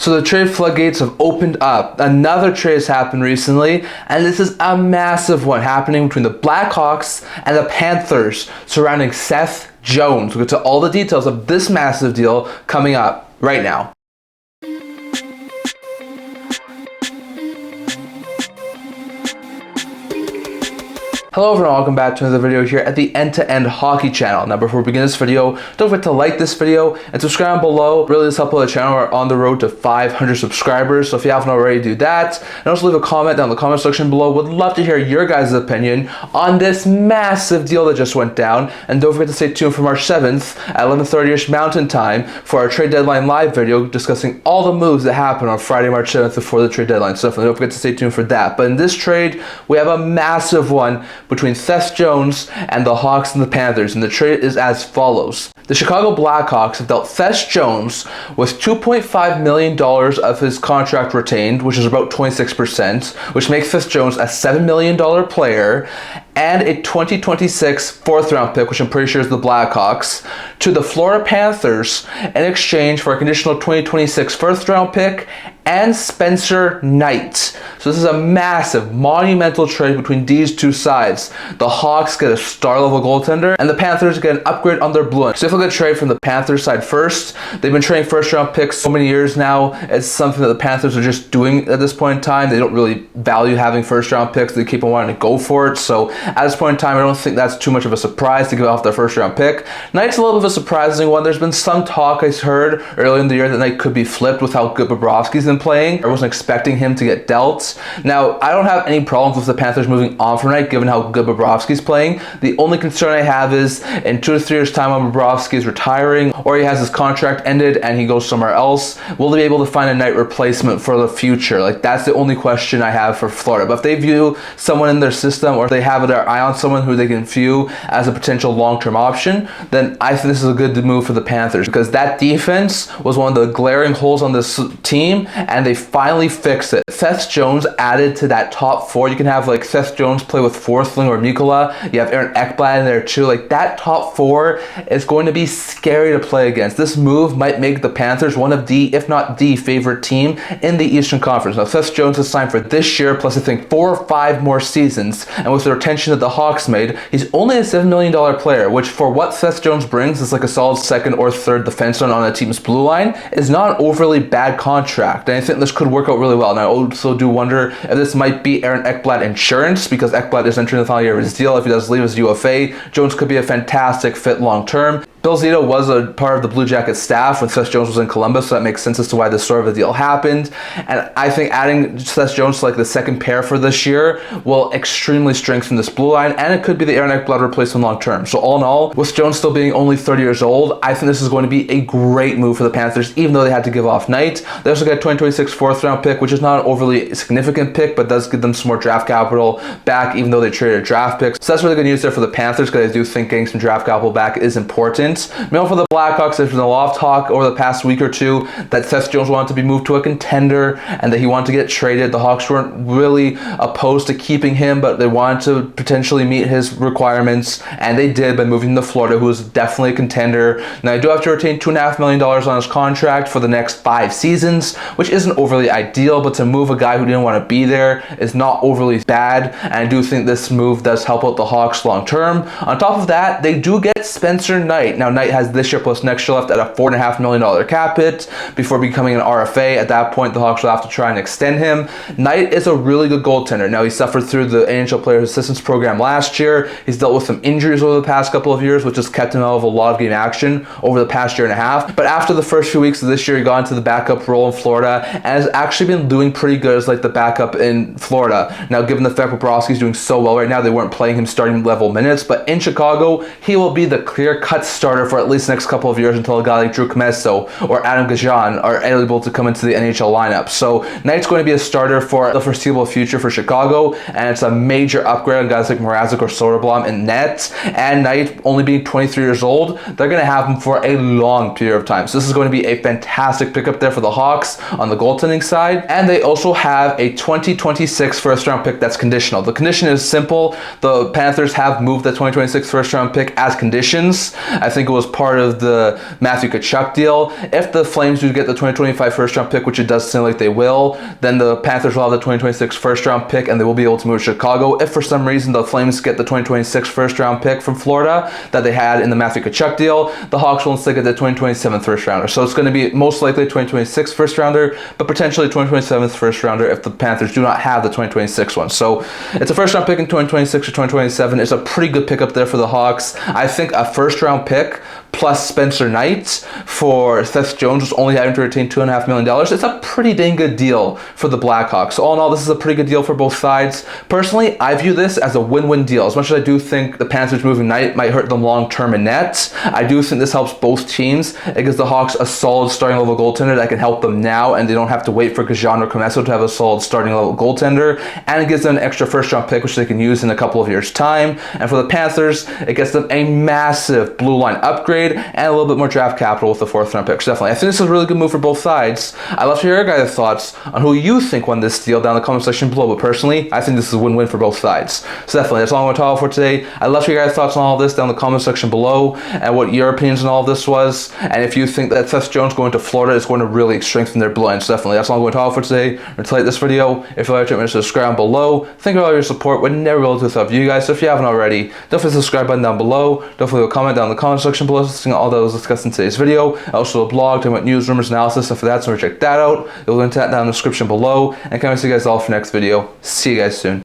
So the trade floodgates have opened up. Another trade has happened recently, and this is a massive one happening between the Blackhawks and the Panthers surrounding Seth Jones. We'll get to all the details of this massive deal coming up right now. Hello everyone, welcome back to another video here at the End-to-End Hockey channel. Now before we begin this video, don't forget to like this video and subscribe below. Really does help out the channel. We're on the road to 500 subscribers, so if you haven't already, do that. And also leave a comment down in the comment section below. Would love to hear your guys' opinion on this massive deal that just went down. And don't forget to stay tuned for March 7th at 11:30ish Mountain Time for our trade deadline live video discussing all the moves that happened on Friday, March 7th before the trade deadline. So don't forget to stay tuned for that. But in this trade, we have a massive one between Seth Jones and the Hawks and the Panthers, and the trade is as follows. The Chicago Blackhawks have dealt Seth Jones with $2.5 million of his contract retained, which is about 26%, which makes Seth Jones a $7 million player, and a 2026 fourth round pick, which I'm pretty sure is the Blackhawks, to the Florida Panthers in exchange for a conditional 2026 first round pick and Spencer Knight. So this is a massive, monumental trade between these two sides. The Hawks get a star-level goaltender, and the Panthers get an upgrade on their blue line. So if we look at trade from the Panthers side first, they've been trading first-round picks so many years now. It's something that the Panthers are just doing at this point in time. They don't really value having first-round picks. They keep on wanting to go for it. So at this point in time, I don't think that's too much of a surprise to give off their first-round pick. Knight's a little bit of a surprising one. There's been some talk I heard earlier in the year that Knight could be flipped with how good Bobrovsky's been playing. I wasn't expecting him to get dealt. Now, I don't have any problems with the Panthers moving on from Knight, given how good Bobrovsky's playing. The only concern I have is in 2 to 3 years' time when Bobrovsky is retiring, or he has his contract ended and he goes somewhere else, will they be able to find a Knight replacement for the future? Like, that's the only question I have for Florida. But if they view someone in their system, or if they have their eye on someone who they can view as a potential long-term option, then I think this is a good move for the Panthers, because that defense was one of the glaring holes on this team, and they finally fixed it. Seth Jones added to that top four. You can have like Seth Jones play with Forsling or Mikkola. You have Aaron Ekblad in there too. Like, that top four is going to be scary to play against. This move might make the Panthers one of the, if not the favorite team in the Eastern Conference. Now, Seth Jones is signed for this year, plus I think 4 or 5 more seasons. And with the retention that the Hawks made, he's only a $7 million player, which for what Seth Jones brings is like a solid second or third defenseman on a team's blue line, is not an overly bad contract. And I think this could work out really well. And I also do wonder if this might be Aaron Ekblad insurance, because Ekblad is entering the final year of his deal. If he does leave as UFA, Jones could be a fantastic fit long term. Bill Zito was a part of the Blue Jackets staff when Seth Jones was in Columbus, so that makes sense as to why this sort of a deal happened. And I think adding Seth Jones to like the second pair for this year will extremely strengthen this blue line, and it could be the Aaron Ekblad replacement long term. So all in all, with Jones still being only 30 years old, I think this is going to be a great move for the Panthers, even though they had to give off Knight. They also got a 2026 fourth round pick, which is not an overly significant pick, but does give them some more draft capital back, even though they traded a draft pick. So that's really good news there for the Panthers, because I do think getting some draft capital back is important. Meanwhile, for the Blackhawks, there's been a lot of talk over the past week or two that Seth Jones wanted to be moved to a contender and that he wanted to get traded. The Hawks weren't really opposed to keeping him, but they wanted to potentially meet his requirements, and they did by moving him to Florida, who is definitely a contender. Now, I do have to retain $2.5 million on his contract for the next 5 seasons, which isn't overly ideal, but to move a guy who didn't want to be there is not overly bad, and I do think this move does help out the Hawks long term. On top of that, they do get Spencer Knight. Now, Knight has this year plus next year left at a $4.5 million cap hit before becoming an RFA. At that point, the Hawks will have to try and extend him. Knight is a really good goaltender. Now, he suffered through the NHL Players Assistance Program last year. He's dealt with some injuries over the past couple of years, which has kept him out of a lot of game action over the past year and a half. But after the first few weeks of this year, he got into the backup role in Florida and has actually been doing pretty good as like the backup in Florida. Now, given the fact Bobrovsky's doing so well right now, they weren't playing him starting level minutes, but in Chicago, he will be the clear-cut starter for at least the next couple of years until a guy like Drew Commesso or Adam Gajan are able to come into the NHL lineup. So Knight's going to be a starter for the foreseeable future for Chicago, and it's a major upgrade on guys like Mrazek or Soderblom in net. And Knight, only being 23 years old, they're going to have him for a long period of time. So this is going to be a fantastic pickup there for the Hawks on the goaltending side. And they also have a 2026 first round pick that's conditional. The condition is simple. The Panthers have moved the 2026 first round pick as conditions. I think think it was part of the Matthew Tkachuk deal. If the Flames do get the 2025 first round pick, which it does seem like they will, then the Panthers will have the 2026 first round pick and they will be able to move to Chicago. If for some reason the Flames get the 2026 first round pick from Florida that they had in the Matthew Tkachuk deal, the Hawks will instead get the 2027 first rounder. So it's going to be most likely 2026 first rounder, but potentially 2027 first rounder if the Panthers do not have the 2026 one. So it's a first round pick in 2026 or 2027. It's a pretty good pickup there for the Hawks. I think a first round pick plus Spencer Knight for Seth Jones was only having to retain $2.5 million. It's a pretty dang good deal for the Blackhawks. So all in all, this is a pretty good deal for both sides. Personally, I view this as a win-win deal. As much as I do think the Panthers moving Knight might hurt them long-term in net, I do think this helps both teams. It gives the Hawks a solid starting level goaltender that can help them now, and they don't have to wait for Gajan or Comesso to have a solid starting level goaltender, and it gives them an extra first-round pick, which they can use in a couple of years' time. And for the Panthers, it gets them a massive blue line upgrade and a little bit more draft capital with the fourth round pick. So definitely, I think this is a really good move for both sides. I'd love to hear your guys' thoughts on who you think won this deal down in the comment section below. But personally, I think this is a win-win for both sides. So definitely, that's all I'm going to talk about for today. I'd love to hear your guys' thoughts on all of this down in the comment section below and what your opinions on all of this was. And if you think that Seth Jones going to Florida is going to really strengthen their blue line. So definitely, that's all I'm going to talk about for today. Remember to like this video. If you like it, subscribe below. Thank you for all your support. Would never be able to without you guys. So if you haven't already, definitely subscribe button down below. Definitely leave a comment down in the comment section below, listing all that was discussed in today's video. Also a blog talking about news, rumors, analysis, stuff like that. So check that out. You'll link to that down in the description below. And can't wait to see you guys all for the next video. See you guys soon.